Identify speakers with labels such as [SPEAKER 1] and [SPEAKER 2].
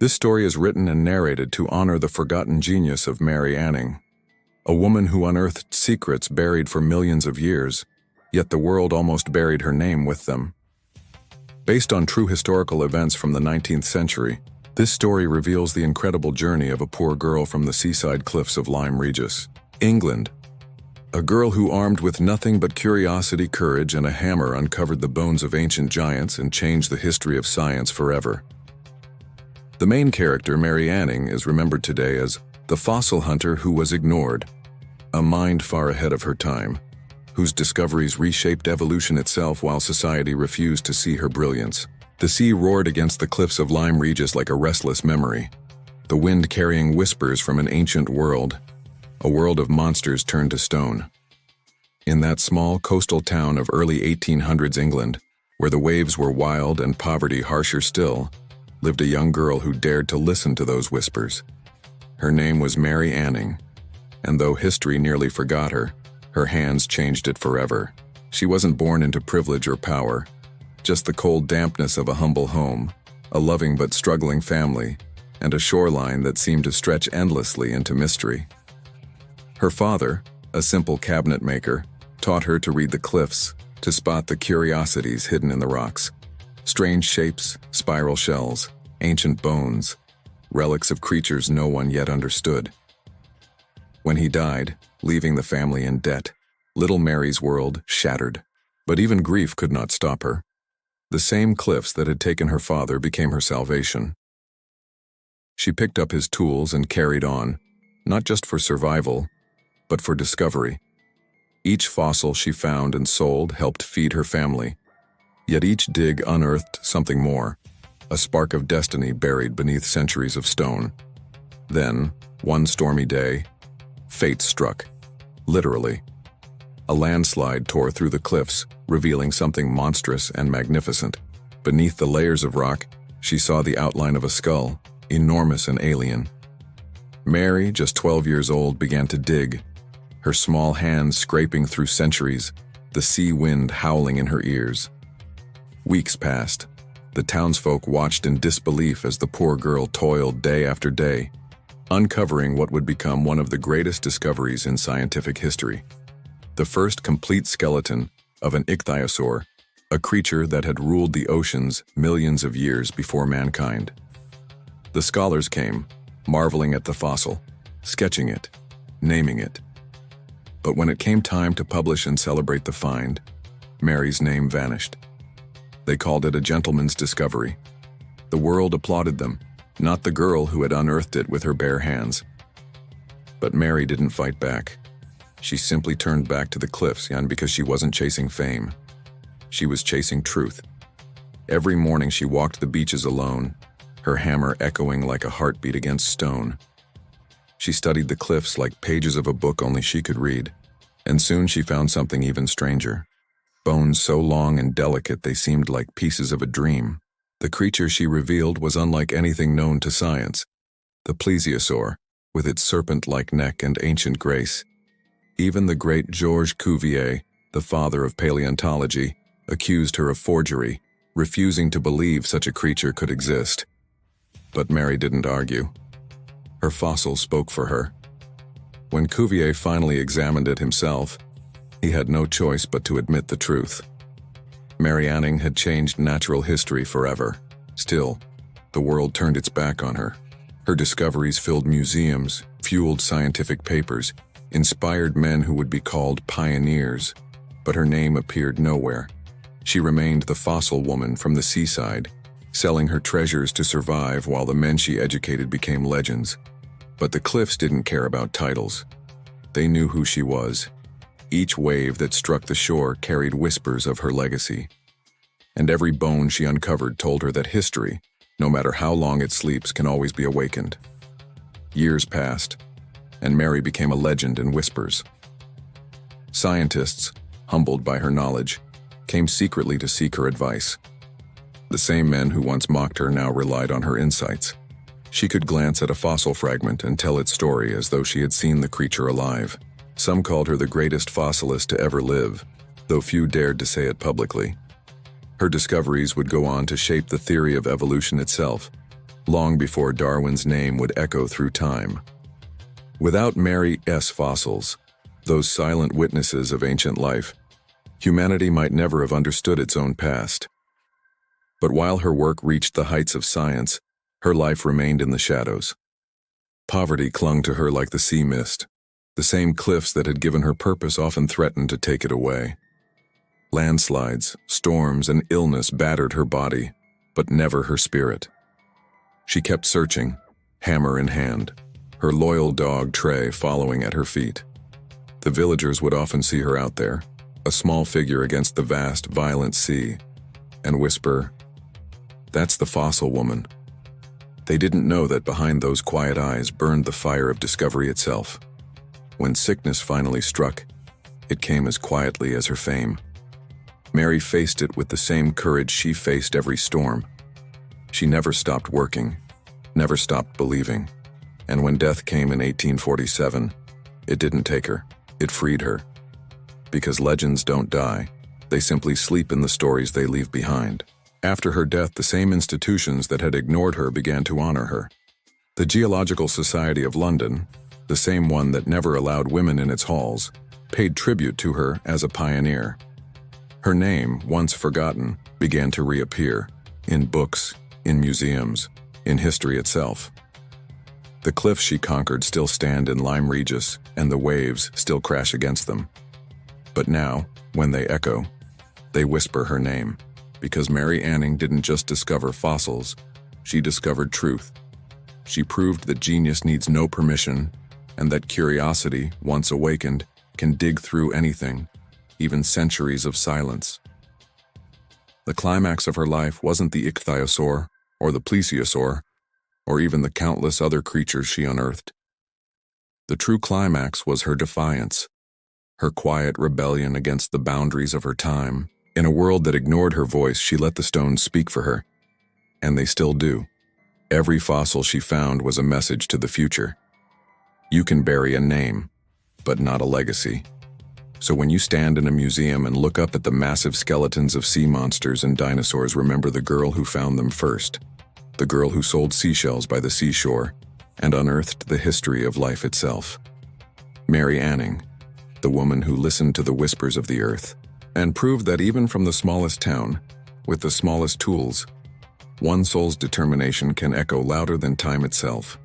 [SPEAKER 1] This story is written and narrated to honor the forgotten genius of Mary Anning, a woman who unearthed secrets buried for millions of years, yet the world almost buried her name with them. Based on true historical events from the 19th century, this story reveals the incredible journey of a poor girl from the seaside cliffs of Lyme Regis, England. A girl who, armed with nothing but curiosity, courage, and a hammer, uncovered the bones of ancient giants and changed the history of science forever. The main character, Mary Anning, is remembered today as the fossil hunter who was ignored, a mind far ahead of her time, whose discoveries reshaped evolution itself while society refused to see her brilliance. The sea roared against the cliffs of Lyme Regis like a restless memory, the wind carrying whispers from an ancient world, a world of monsters turned to stone. In that small coastal town of early 1800s England, where the waves were wild and poverty harsher still, lived a young girl who dared to listen to those whispers. Her name was Mary Anning, and though history nearly forgot her, her hands changed it forever. She wasn't born into privilege or power, just the cold dampness of a humble home, a loving but struggling family, and a shoreline that seemed to stretch endlessly into mystery. Her father, a simple cabinet maker, taught her to read the cliffs, to spot the curiosities hidden in the rocks. Strange shapes, spiral shells, ancient bones, relics of creatures no one yet understood. When he died, leaving the family in debt, little Mary's world shattered. But even grief could not stop her. The same cliffs that had taken her father became her salvation. She picked up his tools and carried on, not just for survival, but for discovery. Each fossil she found and sold helped feed her family. Yet each dig unearthed something more, a spark of destiny buried beneath centuries of stone. Then, one stormy day, fate struck, literally. A landslide tore through the cliffs, revealing something monstrous and magnificent. Beneath the layers of rock, she saw the outline of a skull, enormous and alien. Mary, just 12 years old, began to dig, her small hands scraping through centuries, the sea wind howling in her ears. Weeks passed. The townsfolk watched in disbelief as the poor girl toiled day after day, uncovering what would become one of the greatest discoveries in scientific history. The first complete skeleton of an Ichthyosaur, a creature that had ruled the oceans millions of years before mankind. The scholars came, marveling at the fossil, sketching it, naming it. But when it came time to publish and celebrate the find, Mary's name vanished. They called it a gentleman's discovery. The world applauded them, not the girl who had unearthed it with her bare hands. But Mary didn't fight back. She simply turned back to the cliffs, and because she wasn't chasing fame. She was chasing truth. Every morning she walked the beaches alone, her hammer echoing like a heartbeat against stone. She studied the cliffs like pages of a book only she could read, and soon she found something even stranger. Bones so long and delicate they seemed like pieces of a dream. The creature she revealed was unlike anything known to science. The Plesiosaur, with its serpent-like neck and ancient grace. Even the great Georges Cuvier, the father of paleontology, accused her of forgery, refusing to believe such a creature could exist. But Mary didn't argue. Her fossil spoke for her. When Cuvier finally examined it himself, he had no choice but to admit the truth. Mary Anning had changed natural history forever. Still, the world turned its back on her. Her discoveries filled museums, fueled scientific papers, inspired men who would be called pioneers, but her name appeared nowhere. She remained the fossil woman from the seaside, selling her treasures to survive while the men she educated became legends. But the cliffs didn't care about titles. They knew who she was. Each wave that struck the shore carried whispers of her legacy. And every bone she uncovered told her that history, no matter how long it sleeps, can always be awakened. Years passed, and Mary became a legend in whispers. Scientists, humbled by her knowledge, came secretly to seek her advice. The same men who once mocked her now relied on her insights. She could glance at a fossil fragment and tell its story as though she had seen the creature alive. Some called her the greatest fossilist to ever live, though few dared to say it publicly. Her discoveries would go on to shape the theory of evolution itself, long before Darwin's name would echo through time. Without Mary S. fossils, those silent witnesses of ancient life, humanity might never have understood its own past. But while her work reached the heights of science, her life remained in the shadows. Poverty clung to her like the sea mist. The same cliffs that had given her purpose often threatened to take it away. Landslides, storms, and illness battered her body, but never her spirit. She kept searching, hammer in hand, her loyal dog Trey following at her feet. The villagers would often see her out there, a small figure against the vast, violent sea, and whisper, "That's the fossil woman." They didn't know that behind those quiet eyes burned the fire of discovery itself. When sickness finally struck, it came as quietly as her fame. Mary faced it with the same courage she faced every storm. She never stopped working, never stopped believing. And when death came in 1847, it didn't take her, it freed her. Because legends don't die, they simply sleep in the stories they leave behind. After her death, the same institutions that had ignored her began to honor her. The Geological Society of London, the same one that never allowed women in its halls, paid tribute to her as a pioneer. Her name, once forgotten, began to reappear, in books, in museums, in history itself. The cliffs she conquered still stand in Lyme Regis, and the waves still crash against them. But now, when they echo, they whisper her name, because Mary Anning didn't just discover fossils, she discovered truth. She proved that genius needs no permission, and that curiosity, once awakened, can dig through anything, even centuries of silence. The climax of her life wasn't the Ichthyosaur, or the Plesiosaur, or even the countless other creatures she unearthed. The true climax was her defiance, her quiet rebellion against the boundaries of her time. In a world that ignored her voice, she let the stones speak for her, and they still do. Every fossil she found was a message to the future. You can bury a name, but not a legacy. So when you stand in a museum and look up at the massive skeletons of sea monsters and dinosaurs, remember the girl who found them first, the girl who sold seashells by the seashore and unearthed the history of life itself. Mary Anning, the woman who listened to the whispers of the earth, and proved that even from the smallest town, with the smallest tools, one soul's determination can echo louder than time itself.